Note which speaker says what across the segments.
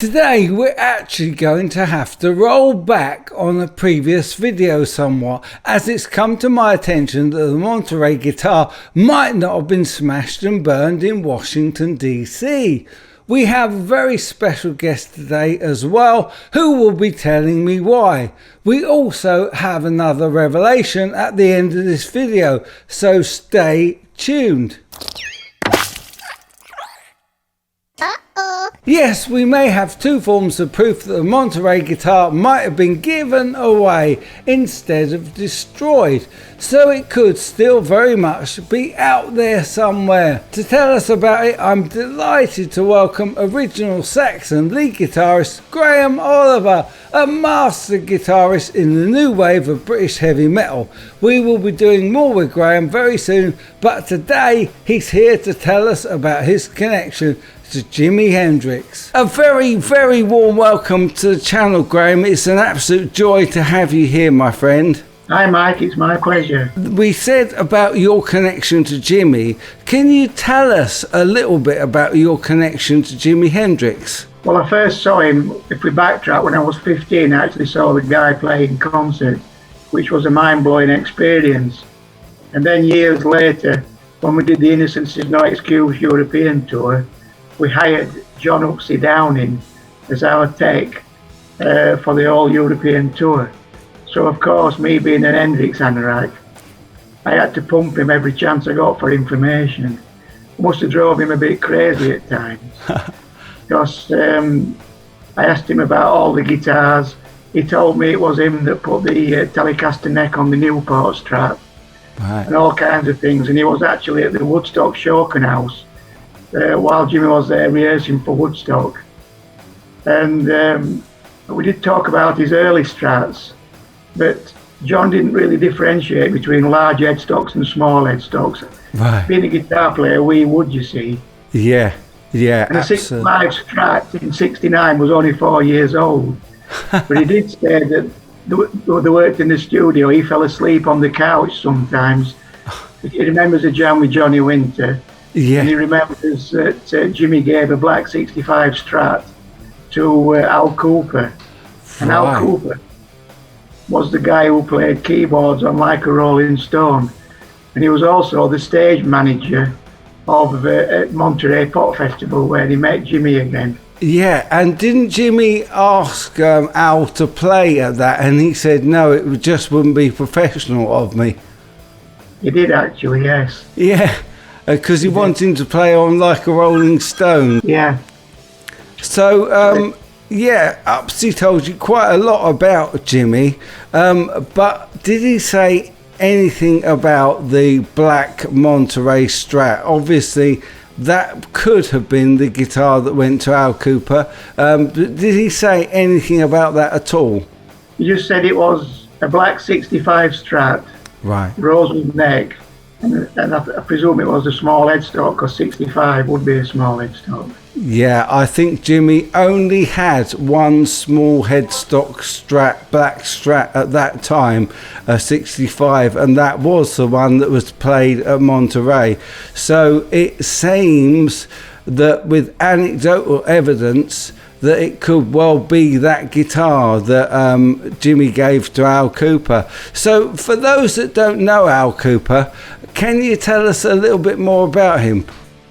Speaker 1: Today we're actually going to have to roll back on a previous video somewhat, as it's come to my attention that the Monterey guitar might not have been smashed and burned in Washington DC. We have a very special guest today as well, who will be telling me why. We also have another revelation at the end of this video, so stay tuned. Yes, we may have two forms of proof that the Monterey guitar might have been given away instead of destroyed, so it could still very much be out there somewhere. To tell us about it, I'm delighted to welcome original SAXON lead guitarist Graham Oliver, a master guitarist in the new wave of British heavy metal. We will be doing more with Graham very soon, but today he's here to tell us about his connection to Jimi Hendrix. A very, very warm welcome to the channel, Graham. It's an absolute joy to have you here, my friend.
Speaker 2: Hi Mike, it's my pleasure.
Speaker 1: We said about your connection to Jimi. Can you tell us a little bit about your connection to Jimi Hendrix?
Speaker 2: Well, I first saw him, if we backtrack, when I was 15. I actually saw the guy play in concert, which was a mind-blowing experience. And then years later, when we did the Innocence Is No Excuse European tour, we hired John Upsy Downing as our tech for the whole European tour. So of course, me being an Hendrix anorak, I had to pump him every chance I got for information. Must have drove him a bit crazy at times. Because I asked him about all the guitars. He told me it was him that put the Telecaster neck on the Newport Strat.
Speaker 1: Right.
Speaker 2: And all kinds of things. And he was actually at the Woodstock Shoken House while Jimi was there rehearsing for Woodstock. And we did talk about his early Strats, but John didn't really differentiate between large headstocks and small headstocks.
Speaker 1: Right.
Speaker 2: Being a guitar player, we would, you see.
Speaker 1: Yeah,
Speaker 2: And a 65 Strat in 69 was only 4 years old. But he did say that they worked in the studio. He fell asleep on the couch sometimes. He remembers a jam with Johnny Winter.
Speaker 1: Yeah.
Speaker 2: And he remembers that Jimi gave a black 65 Strat to Al Cooper. And Al Cooper was the guy who played keyboards on Like a Rolling Stone. And he was also the stage manager of at Monterey Pop Festival, where he met Jimi again.
Speaker 1: Yeah, and didn't Jimi ask Al to play at that, and he said no, it just wouldn't be professional of me?
Speaker 2: He did actually, yes.
Speaker 1: Yeah, because he wanted him to play on Like a Rolling Stone.
Speaker 2: Yeah.
Speaker 1: So, yeah, Upsy told you quite a lot about Jimi, but did he say anything about the black Monterey Strat? Obviously, that could have been the guitar that went to Al Cooper. Did he say anything about that at all?
Speaker 2: He just said it was a black 65 Strat,
Speaker 1: right,
Speaker 2: rosewood neck, and I presume it was a small headstock, because 65 would be a small headstock.
Speaker 1: Yeah, I think Jimi only had one small headstock Strat, black Strat at that time, a 65, and that was the one that was played at Monterey. So it seems that with anecdotal evidence that it could well be that guitar that Jimi gave to Al Cooper. So for those that don't know Al Cooper, can you tell us a little bit more about him?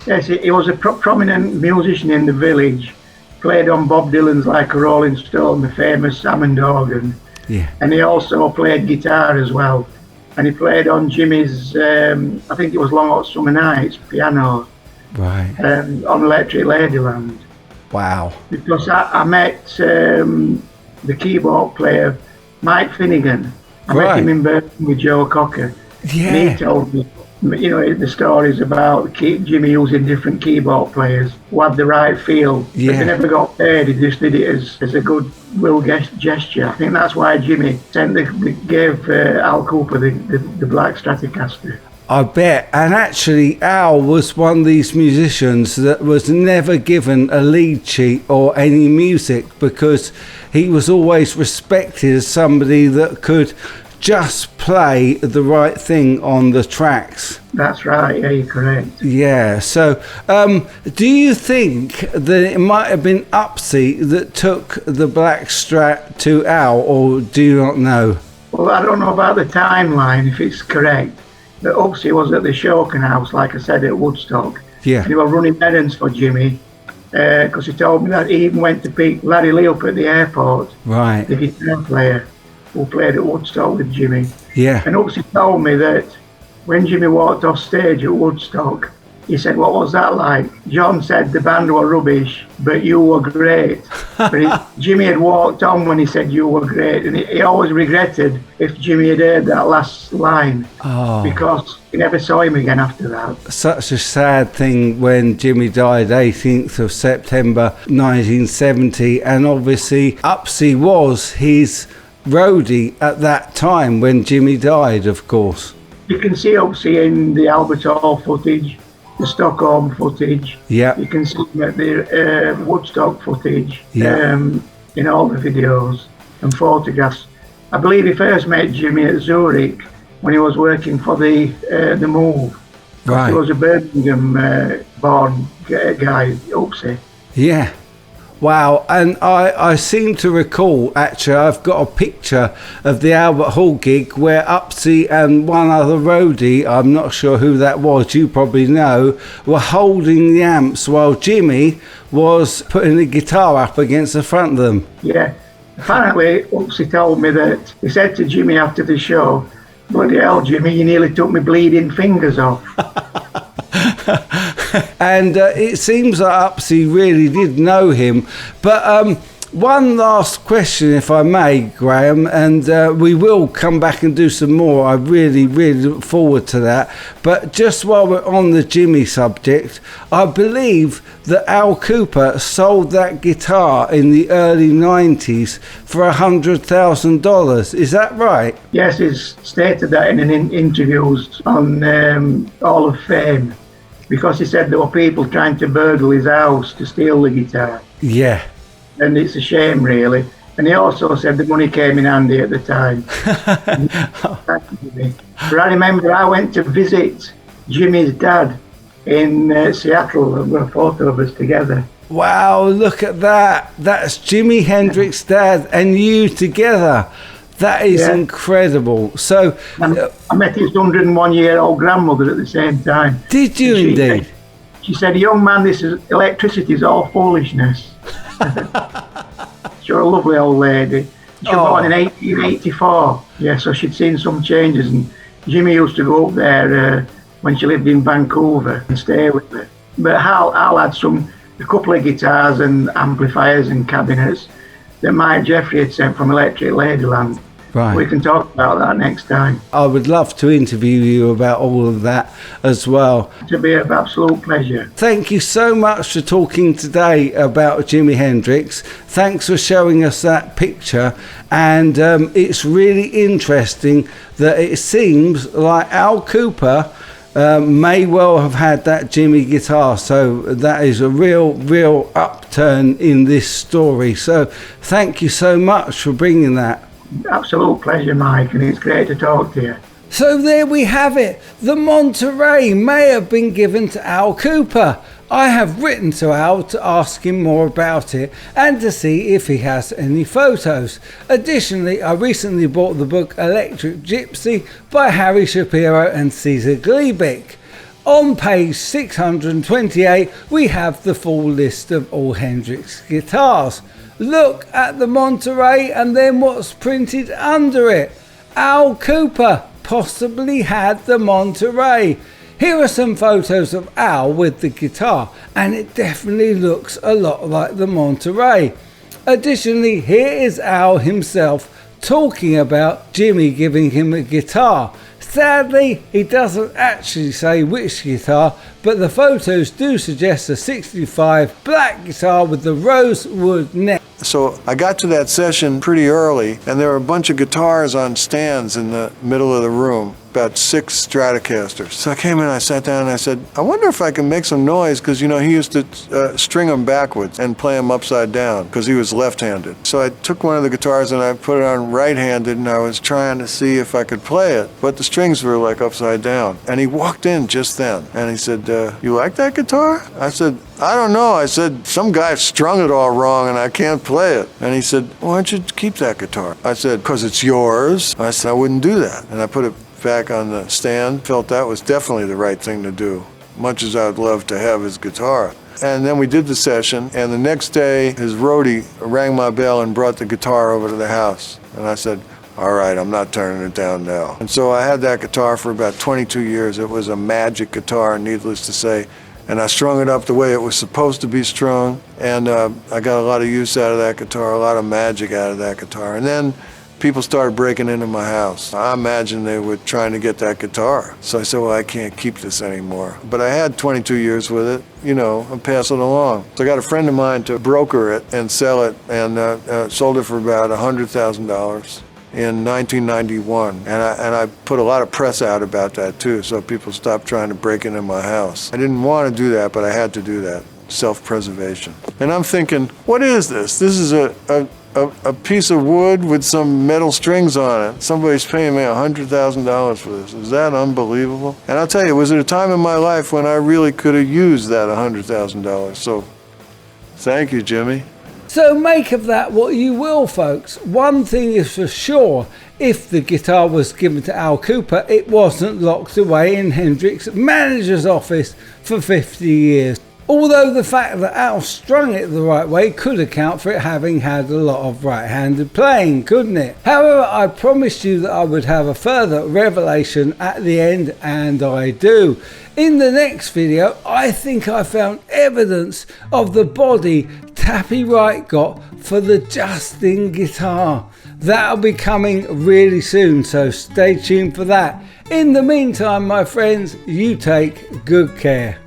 Speaker 2: Yes, he was a prominent musician in the village, played on Bob Dylan's Like a Rolling Stone, the famous Hammond organ.
Speaker 1: Yeah. And
Speaker 2: he also played guitar as well. And he played on Jimi's, I think it was Long Hot Summer Nights, piano.
Speaker 1: Right.
Speaker 2: On Electric Ladyland.
Speaker 1: Wow. Because
Speaker 2: I met the keyboard player, Mike Finnegan. I met him in Birmingham with Joe Cocker.
Speaker 1: Yeah.
Speaker 2: And he told me, you know, the stories about Jimi using different keyboard players who had the right feel.
Speaker 1: Yeah.
Speaker 2: But they never got paid. He just did it as a goodwill gesture. I think that's why Jimi gave Al Cooper the black Stratocaster.
Speaker 1: I bet. And actually, Al was one of these musicians that was never given a lead sheet or any music, because he was always respected as somebody that could just play the right thing on the tracks.
Speaker 2: That's right, yeah, you're correct.
Speaker 1: Yeah, so do you think that it might have been Upsy that took the black Strat to Al, or do you not know?
Speaker 2: Well, I don't know about the timeline, if it's correct, but Upsy was at the Shoken House, like I said, at Woodstock.
Speaker 1: Yeah.
Speaker 2: And he was running errands for Jimmy, because he told me that he even went to pick Larry Leigh up at the airport.
Speaker 1: Right.
Speaker 2: The guitar player who played at Woodstock with Jimmy.
Speaker 1: Yeah.
Speaker 2: And Upsy told me that when Jimmy walked off stage at Woodstock, he said, "What was that like?" John said, "The band were rubbish, but you were great." But Jimmy had walked on when he said you were great, and he always regretted if Jimmy had heard that last line, because he never saw him again after that.
Speaker 1: Such a sad thing when Jimmy died, 18th of September 1970, and obviously Upsy was his roadie at that time when Jimmy died, of course.
Speaker 2: You can see Upsy in the Albert Hall footage, the Stockholm footage.
Speaker 1: Yeah.
Speaker 2: You can see him at the Woodstock footage.
Speaker 1: Yeah.
Speaker 2: In all the videos and photographs. I believe he first met Jimmy at Zurich when he was working for the Move.
Speaker 1: Right.
Speaker 2: He was a Birmingham-born guy, Upsy.
Speaker 1: Yeah. Wow, and I seem to recall, actually, I've got a picture of the Albert Hall gig where Upsy and one other roadie, I'm not sure who that was, you probably know, were holding the amps while Jimmy was putting the guitar up against the front of them.
Speaker 2: Yeah, apparently Upsy told me that he said to Jimmy after the show, "Bloody hell, Jimmy, you nearly took me bleeding fingers off."
Speaker 1: And it seems that Upsy really did know him. But one last question, if I may, Graham, and we will come back and do some more. I really, really look forward to that. But just while we're on the Jimmy subject, I believe that Al Cooper sold that guitar in the early 90s for $100,000. Is that right?
Speaker 2: Yes, he's stated that in interviews on Hall of Fame, because he said there were people trying to burgle his house to steal the guitar.
Speaker 1: Yeah.
Speaker 2: And it's a shame, really. And he also said the money came in handy at the time. But I remember I went to visit Jimmy's dad in Seattle. I've got a photo of us together.
Speaker 1: Wow, look at that. That's Jimi Hendrix's dad and you together. That is incredible. So
Speaker 2: I met his 101-year-old grandmother at the same time.
Speaker 1: Did you indeed?
Speaker 2: She said, "Young man, this is electricity is all foolishness." She's a lovely old lady. She was born in 1884. Yeah, so she'd seen some changes, and Jimmy used to go up there when she lived in Vancouver and stay with her. But Al had a couple of guitars and amplifiers and cabinets that Mike Jeffrey had sent from Electric Ladyland.
Speaker 1: Right.
Speaker 2: We can talk about that next time.
Speaker 1: I would love to interview you about all of that as well.
Speaker 2: It'll be an absolute pleasure.
Speaker 1: Thank you so much for talking today about Jimi Hendrix. Thanks for showing us that picture. And it's really interesting that it seems like Al Cooper may well have had that Jimmy guitar, so that is a real upturn in this story. So thank you so much for bringing that.
Speaker 2: Absolute pleasure, Mike, and it's great to talk to you.
Speaker 1: So there we have it. The Monterey may have been given to Al Cooper. I have written to Al to ask him more about it and to see if he has any photos. Additionally, I recently bought the book Electric Gypsy by Harry Shapiro and Caesar Gleebeck. On page 628 we have the full list of all Hendrix guitars. Look at the Monterey and then what's printed under it. Al Cooper possibly had the Monterey. Here are some photos of Al with the guitar, and it definitely looks a lot like the Monterey. Additionally, here is Al himself talking about Jimmy giving him a guitar. Sadly, he doesn't actually say which guitar, but the photos do suggest a 65 black guitar with the rosewood neck.
Speaker 3: So I got to that session pretty early, and there were a bunch of guitars on stands in the middle of the room. about 6 Stratocasters. So I came in, I sat down, and I said, I wonder if I can make some noise, because, you know, he used to string them backwards and play them upside down, because he was left-handed. So I took one of the guitars and I put it on right-handed, and I was trying to see if I could play it, but the strings were like upside down. And he walked in just then, and he said, you like that guitar? I said, I don't know. I said, some guy strung it all wrong and I can't play it. And he said, why don't you keep that guitar? I said, because it's yours. I said, I wouldn't do that. And I put it back on the stand. Felt that was definitely the right thing to do, much as I'd love to have his guitar. And then we did the session, and the next day his roadie rang my bell and brought the guitar over to the house. And I said, all right, I'm not turning it down now. And so I had that guitar for about 22 years. It was a magic guitar, needless to say. And I strung it up the way it was supposed to be strung, and I got a lot of use out of that guitar, a lot of magic out of that guitar. And then people started breaking into my house. I imagine they were trying to get that guitar. So I said, well, I can't keep this anymore. But I had 22 years with it, you know, and pass it along. So I got a friend of mine to broker it and sell it, and sold it for about $100,000. In 1991, and I put a lot of press out about that too, so people stopped trying to break into my house. I didn't want to do that, but I had to do that. Self-preservation. And I'm thinking, what is this? This is a piece of wood with some metal strings on it. Somebody's paying me $100,000 for this. Is that unbelievable? And I'll tell you, it was at a time in my life when I really could have used that $100,000. So, thank you, Jimmy.
Speaker 1: So make of that what you will, folks. One thing is for sure, if the guitar was given to Al Cooper, it wasn't locked away in Hendrix's manager's office for 50 years. Although the fact that Al strung it the right way could account for it having had a lot of right-handed playing, couldn't it? However, I promised you that I would have a further revelation at the end, and I do. In the next video, I think I found evidence of the body Tappy Wright got for the Justin guitar. That'll be coming really soon, so stay tuned for that. In the meantime, my friends, you take good care.